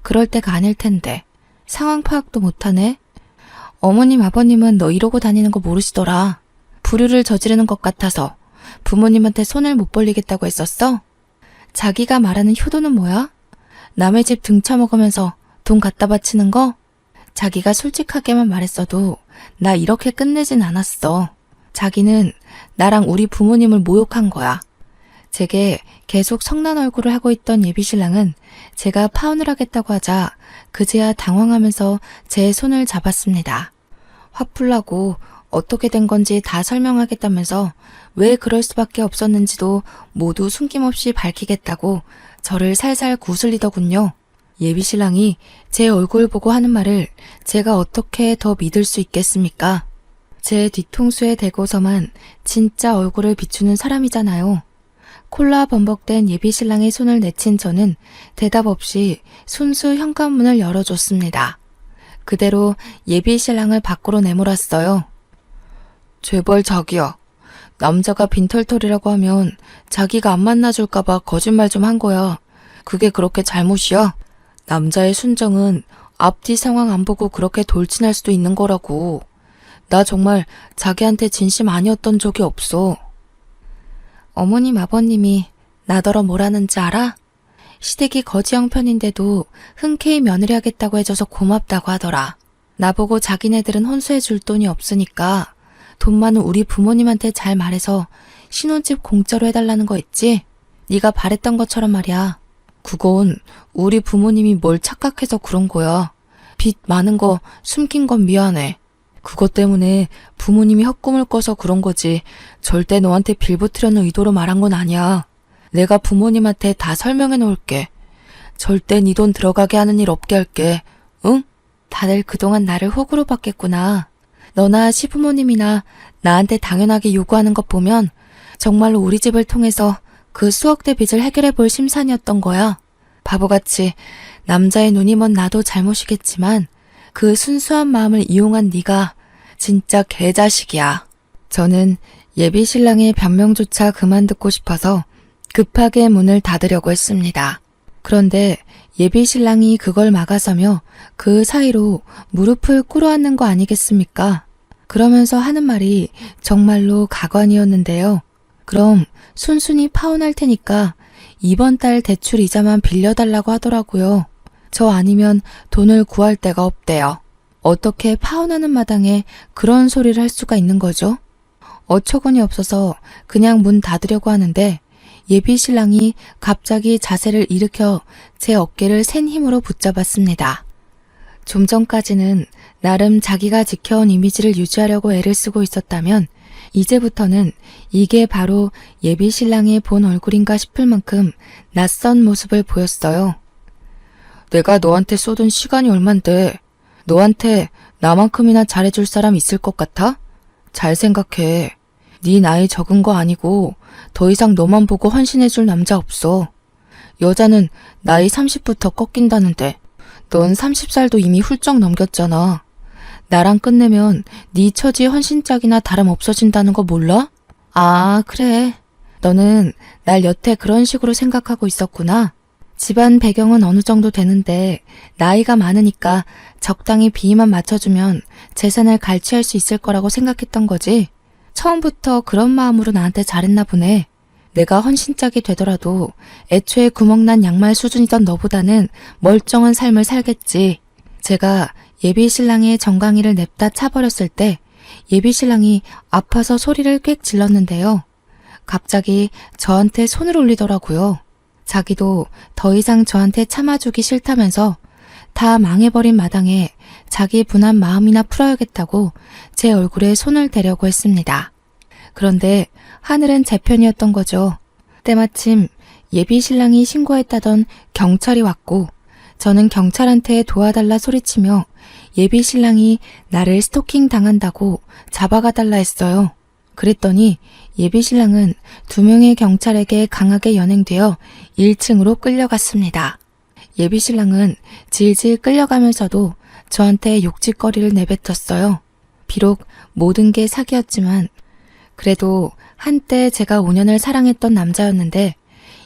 [SPEAKER 1] 그럴 때가 아닐 텐데. 상황 파악도 못하네. 어머님 아버님은 너 이러고 다니는 거 모르시더라. 불효를 저지르는 것 같아서 부모님한테 손을 못 벌리겠다고 했었어? 자기가 말하는 효도는 뭐야? 남의 집 등쳐먹으면서 돈 갖다 바치는 거? 자기가 솔직하게만 말했어도 나 이렇게 끝내진 않았어. 자기는 나랑 우리 부모님을 모욕한 거야. 제게 계속 성난 얼굴을 하고 있던 예비신랑은 제가 파혼을 하겠다고 하자 그제야 당황하면서 제 손을 잡았습니다. 화풀나고 어떻게 된 건지 다 설명하겠다면서 왜 그럴 수밖에 없었는지도 모두 숨김없이 밝히겠다고 저를 살살 구슬리더군요. 예비신랑이 제 얼굴 보고 하는 말을 제가 어떻게 더 믿을 수 있겠습니까? 제 뒤통수에 대고서만 진짜 얼굴을 비추는 사람이잖아요. 콜라 범벅된 예비신랑의 손을 내친 저는 대답 없이 순수 현관문을 열어줬습니다. 그대로 예비신랑을 밖으로 내몰았어요. 제발 자기야. 남자가 빈털털이라고 하면 자기가 안 만나줄까봐 거짓말 좀 한 거야. 그게 그렇게 잘못이야? 남자의 순정은 앞뒤 상황 안 보고 그렇게 돌진할 수도 있는 거라고. 나 정말 자기한테 진심 아니었던 적이 없어. 어머님 아버님이 나더러 뭐라는지 알아? 시댁이 거지 형편인데도 흔쾌히 며느리 하겠다고 해줘서 고맙다고 하더라. 나보고 자기네들은 혼수해 줄 돈이 없으니까 돈 많은 우리 부모님한테 잘 말해서 신혼집 공짜로 해달라는 거 있지? 네가 바랬던 것처럼 말이야. 그건 우리 부모님이 뭘 착각해서 그런 거야. 빚 많은 거 숨긴 건 미안해. 그것 때문에 부모님이 헛꿈을 꿔서 그런 거지 절대 너한테 빌붙으려는 의도로 말한 건 아니야. 내가 부모님한테 다 설명해 놓을게. 절대 네 돈 들어가게 하는 일 없게 할게. 응? 다들 그동안 나를 호구로 봤겠구나. 너나 시부모님이나 나한테 당연하게 요구하는 것 보면 정말로 우리 집을 통해서 그 수억대 빚을 해결해 볼 심산이었던 거야. 바보같이 남자의 눈이 먼 나도 잘못이겠지만 그 순수한 마음을 이용한 네가 진짜 개자식이야. 저는 예비신랑의 변명조차 그만 듣고 싶어서 급하게 문을 닫으려고 했습니다. 그런데 예비신랑이 그걸 막아서며 그 사이로 무릎을 꿇어앉는 거 아니겠습니까? 그러면서 하는 말이 정말로 가관이었는데요. 그럼 순순히 파혼할 테니까 이번 달 대출 이자만 빌려달라고 하더라고요. 저 아니면 돈을 구할 데가 없대요. 어떻게 파혼하는 마당에 그런 소리를 할 수가 있는 거죠? 어처구니 없어서 그냥 문 닫으려고 하는데 예비신랑이 갑자기 자세를 일으켜 제 어깨를 센 힘으로 붙잡았습니다. 좀 전까지는 나름 자기가 지켜온 이미지를 유지하려고 애를 쓰고 있었다면 이제부터는 이게 바로 예비신랑의 본 얼굴인가 싶을 만큼 낯선 모습을 보였어요. 내가 너한테 쏟은 시간이 얼만데 너한테 나만큼이나 잘해줄 사람 있을 것 같아? 잘 생각해. 네 나이 적은 거 아니고 더 이상 너만 보고 헌신해줄 남자 없어. 여자는 나이 30부터 꺾인다는데 넌 30살도 이미 훌쩍 넘겼잖아. 나랑 끝내면 네 처지 헌신짝이나 다름없어진다는 거 몰라? 아, 그래. 너는 날 여태 그런 식으로 생각하고 있었구나. 집안 배경은 어느 정도 되는데 나이가 많으니까 적당히 비위만 맞춰주면 재산을 갈취할 수 있을 거라고 생각했던 거지. 처음부터 그런 마음으로 나한테 잘했나 보네. 내가 헌신짝이 되더라도 애초에 구멍난 양말 수준이던 너보다는 멀쩡한 삶을 살겠지. 제가 예비 신랑의 정강이를 냅다 차버렸을 때 예비 신랑이 아파서 소리를 꽥 질렀는데요. 갑자기 저한테 손을 올리더라고요. 자기도 더 이상 저한테 참아주기 싫다면서 다 망해버린 마당에 자기 분한 마음이나 풀어야겠다고 제 얼굴에 손을 대려고 했습니다. 그런데 하늘은 제 편이었던 거죠. 때마침 예비 신랑이 신고했다던 경찰이 왔고 저는 경찰한테 도와달라 소리치며 예비 신랑이 나를 스토킹 당한다고 잡아가 달라 했어요. 그랬더니 예비 신랑은 2명의 경찰에게 강하게 연행되어 1층으로 끌려갔습니다. 예비 신랑은 질질 끌려가면서도 저한테 욕짓거리를 내뱉었어요. 비록 모든 게 사기였지만 그래도 한때 제가 5년을 사랑했던 남자였는데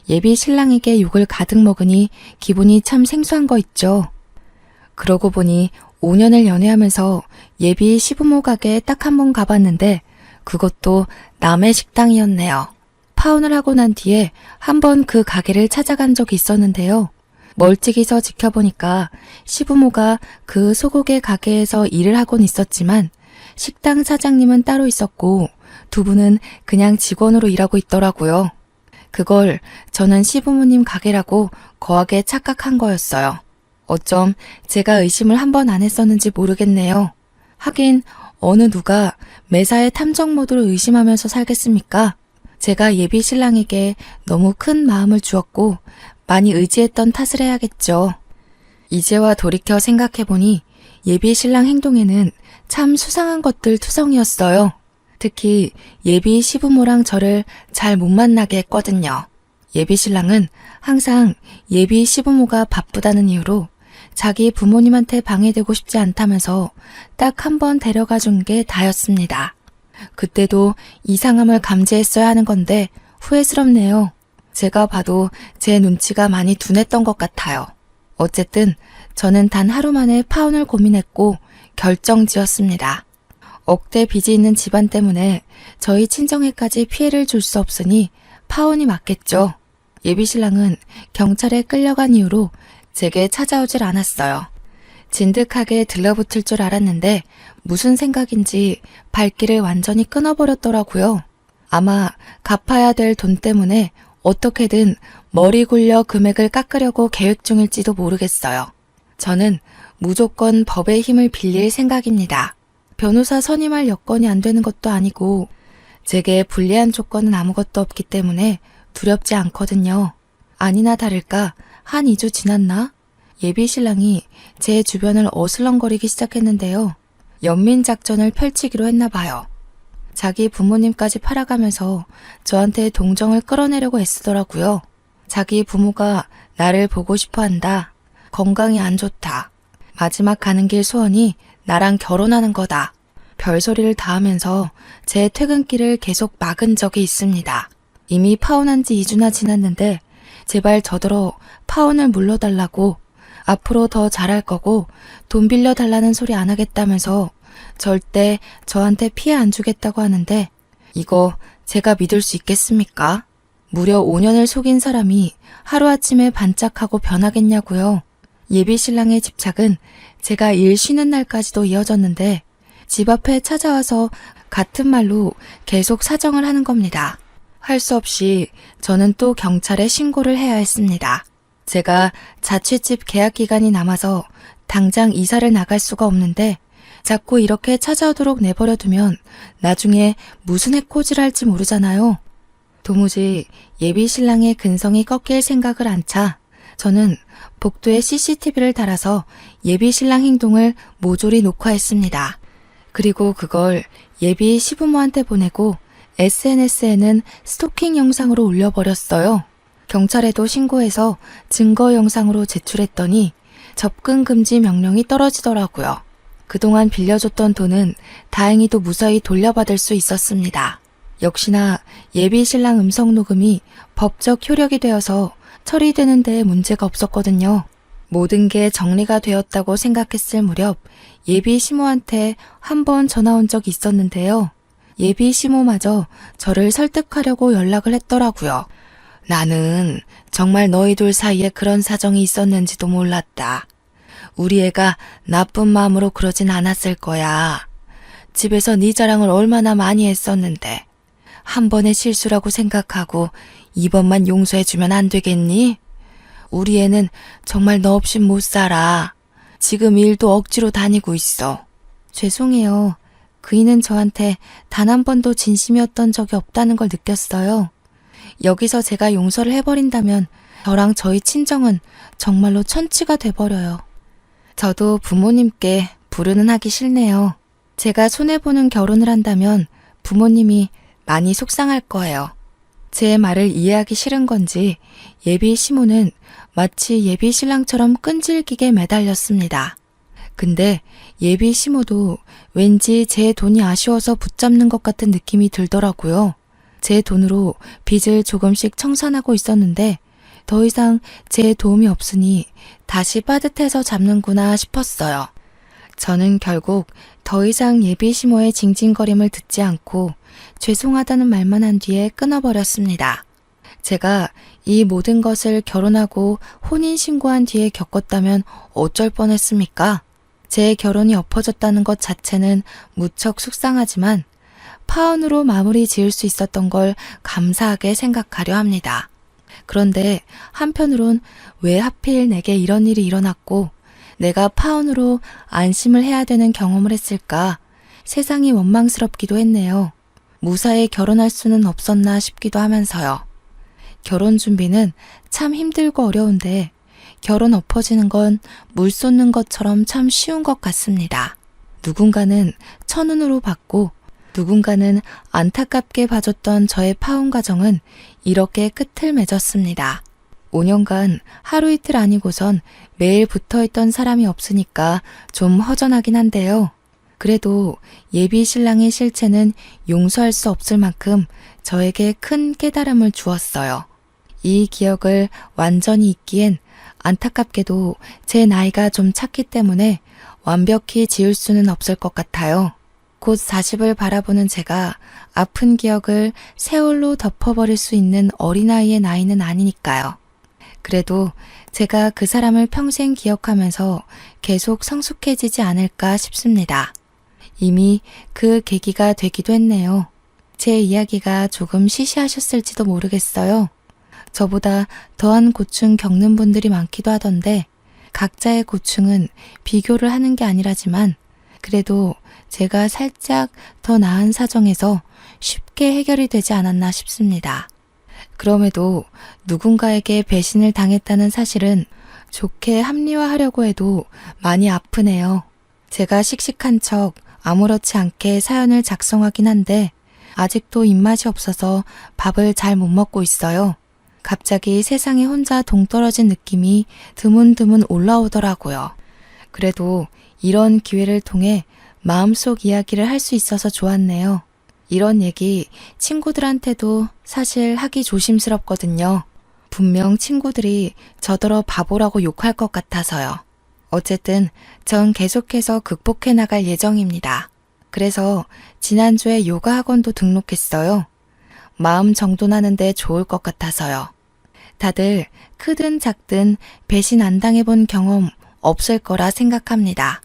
[SPEAKER 1] 예비 신랑에게 욕을 가득 먹으니 기분이 참 생소한 거 있죠. 그러고 보니 5년을 연애하면서 예비 시부모 가게에 딱 한 번 가봤는데 그것도 남의 식당이었네요. 파혼을 하고 난 뒤에 한 번 그 가게를 찾아간 적이 있었는데요. 멀찍이서 지켜보니까 시부모가 그 소고기 가게에서 일을 하곤 있었지만 식당 사장님은 따로 있었고 2분은 그냥 직원으로 일하고 있더라고요. 그걸 저는 시부모님 가게라고 거하게 착각한 거였어요. 어쩜 제가 의심을 한 번 안 했었는지 모르겠네요. 하긴 어느 누가 매사에 탐정 모드로 의심하면서 살겠습니까? 제가 예비 신랑에게 너무 큰 마음을 주었고 많이 의지했던 탓을 해야겠죠. 이제와 돌이켜 생각해보니 예비 신랑 행동에는 참 수상한 것들 투성이었어요. 특히 예비 시부모랑 저를 잘 못 만나게 했거든요. 예비 신랑은 항상 예비 시부모가 바쁘다는 이유로 자기 부모님한테 방해되고 싶지 않다면서 딱 한 번 데려가 준 게 다였습니다. 그때도 이상함을 감지했어야 하는 건데 후회스럽네요. 제가 봐도 제 눈치가 많이 둔했던 것 같아요. 어쨌든 저는 단 하루 만에 파혼을 고민했고 결정지었습니다. 억대 빚이 있는 집안 때문에 저희 친정에까지 피해를 줄 수 없으니 파혼이 맞겠죠. 예비 신랑은 경찰에 끌려간 이후로 제게 찾아오질 않았어요. 진득하게 들러붙을 줄 알았는데 무슨 생각인지 발길을 완전히 끊어버렸더라고요. 아마 갚아야 될 돈 때문에 어떻게든 머리 굴려 금액을 깎으려고 계획 중일지도 모르겠어요. 저는 무조건 법의 힘을 빌릴 생각입니다. 변호사 선임할 여건이 안 되는 것도 아니고 제게 불리한 조건은 아무것도 없기 때문에 두렵지 않거든요. 아니나 다를까 한 2주 지났나? 예비 신랑이 제 주변을 어슬렁거리기 시작했는데요. 연민작전을 펼치기로 했나 봐요. 자기 부모님까지 팔아가면서 저한테 동정을 끌어내려고 애쓰더라고요. 자기 부모가 나를 보고 싶어 한다. 건강이 안 좋다. 마지막 가는 길 소원이 나랑 결혼하는 거다. 별소리를 다 하면서 제 퇴근길을 계속 막은 적이 있습니다. 이미 파혼한 지 2주나 지났는데 제발 저더러 파혼을 물러달라고 앞으로 더 잘할 거고 돈 빌려달라는 소리 안 하겠다면서 절대 저한테 피해 안 주겠다고 하는데 이거 제가 믿을 수 있겠습니까? 무려 5년을 속인 사람이 하루아침에 반짝하고 변하겠냐고요. 예비 신랑의 집착은 제가 일 쉬는 날까지도 이어졌는데 집 앞에 찾아와서 같은 말로 계속 사정을 하는 겁니다. 할 수 없이 저는 또 경찰에 신고를 해야 했습니다. 제가 자취집 계약 기간이 남아서 당장 이사를 나갈 수가 없는데 자꾸 이렇게 찾아오도록 내버려두면 나중에 무슨 해코지를 할지 모르잖아요. 도무지 예비 신랑의 근성이 꺾일 생각을 안 차 저는 복도에 CCTV를 달아서 예비 신랑 행동을 모조리 녹화했습니다. 그리고 그걸 예비 시부모한테 보내고 SNS에는 스토킹 영상으로 올려버렸어요. 경찰에도 신고해서 증거 영상으로 제출했더니 접근 금지 명령이 떨어지더라고요. 그동안 빌려줬던 돈은 다행히도 무사히 돌려받을 수 있었습니다. 역시나 예비 신랑 음성 녹음이 법적 효력이 되어서 처리되는 데에 문제가 없었거든요. 모든 게 정리가 되었다고 생각했을 무렵 예비 시모한테 한 번 전화 온 적이 있었는데요. 예비 시모마저 저를 설득하려고 연락을 했더라고요. 나는 정말 너희 둘 사이에 그런 사정이 있었는지도 몰랐다. 우리 애가 나쁜 마음으로 그러진 않았을 거야. 집에서 네 자랑을 얼마나 많이 했었는데 한 번의 실수라고 생각하고 이번만 용서해주면 안 되겠니? 우리 애는 정말 너 없인 못 살아. 지금 일도 억지로 다니고 있어. 죄송해요. 그이는 저한테 단 한 번도 진심이었던 적이 없다는 걸 느꼈어요. 여기서 제가 용서를 해버린다면 저랑 저희 친정은 정말로 천치가 돼버려요. 저도 부모님께 불효는 하기 싫네요. 제가 손해보는 결혼을 한다면 부모님이 많이 속상할 거예요. 제 말을 이해하기 싫은 건지 예비 시모는 마치 예비 신랑처럼 끈질기게 매달렸습니다. 근데 예비 시모도 왠지 제 돈이 아쉬워서 붙잡는 것 같은 느낌이 들더라고요. 제 돈으로 빚을 조금씩 청산하고 있었는데 더 이상 제 도움이 없으니 다시 빠듯해서 잡는구나 싶었어요. 저는 결국 더 이상 예비 시모의 징징거림을 듣지 않고 죄송하다는 말만 한 뒤에 끊어버렸습니다. 제가 이 모든 것을 결혼하고 혼인신고한 뒤에 겪었다면 어쩔 뻔했습니까? 제 결혼이 엎어졌다는 것 자체는 무척 속상하지만 파혼으로 마무리 지을 수 있었던 걸 감사하게 생각하려 합니다. 그런데 한편으론 왜 하필 내게 이런 일이 일어났고 내가 파혼으로 안심을 해야 되는 경험을 했을까 세상이 원망스럽기도 했네요. 무사히 결혼할 수는 없었나 싶기도 하면서요. 결혼 준비는 참 힘들고 어려운데 결혼 엎어지는 건 물 쏟는 것처럼 참 쉬운 것 같습니다. 누군가는 천운으로 받고 누군가는 안타깝게 봐줬던 저의 파혼 과정은 이렇게 끝을 맺었습니다. 5년간 하루 이틀 아니고선 매일 붙어있던 사람이 없으니까 좀 허전하긴 한데요. 그래도 예비 신랑의 실체는 용서할 수 없을 만큼 저에게 큰 깨달음을 주었어요. 이 기억을 완전히 잊기엔 안타깝게도 제 나이가 좀 찼기 때문에 완벽히 지울 수는 없을 것 같아요. 곧 40을 바라보는 제가 아픈 기억을 세월로 덮어버릴 수 있는 어린아이의 나이는 아니니까요. 그래도 제가 그 사람을 평생 기억하면서 계속 성숙해지지 않을까 싶습니다. 이미 그 계기가 되기도 했네요. 제 이야기가 조금 시시하셨을지도 모르겠어요. 저보다 더한 고충 겪는 분들이 많기도 하던데 각자의 고충은 비교를 하는 게 아니라지만 그래도 제가 살짝 더 나은 사정에서 쉽게 해결이 되지 않았나 싶습니다. 그럼에도 누군가에게 배신을 당했다는 사실은 좋게 합리화하려고 해도 많이 아프네요. 제가 씩씩한 척 아무렇지 않게 사연을 작성하긴 한데 아직도 입맛이 없어서 밥을 잘 못 먹고 있어요. 갑자기 세상에 혼자 동떨어진 느낌이 드문드문 올라오더라고요. 그래도 이런 기회를 통해 마음속 이야기를 할 수 있어서 좋았네요. 이런 얘기 친구들한테도 사실 하기 조심스럽거든요. 분명 친구들이 저더러 바보라고 욕할 것 같아서요. 어쨌든 전 계속해서 극복해 나갈 예정입니다. 그래서 지난주에 요가 학원도 등록했어요. 마음 정돈하는데 좋을 것 같아서요. 다들 크든 작든 배신 안 당해본 경험 없을 거라 생각합니다.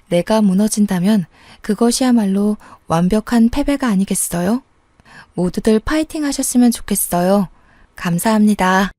[SPEAKER 1] 내가 무너진다면 그것이야말로 완벽한 패배가 아니겠어요? 모두들 파이팅 하셨으면 좋겠어요. 감사합니다.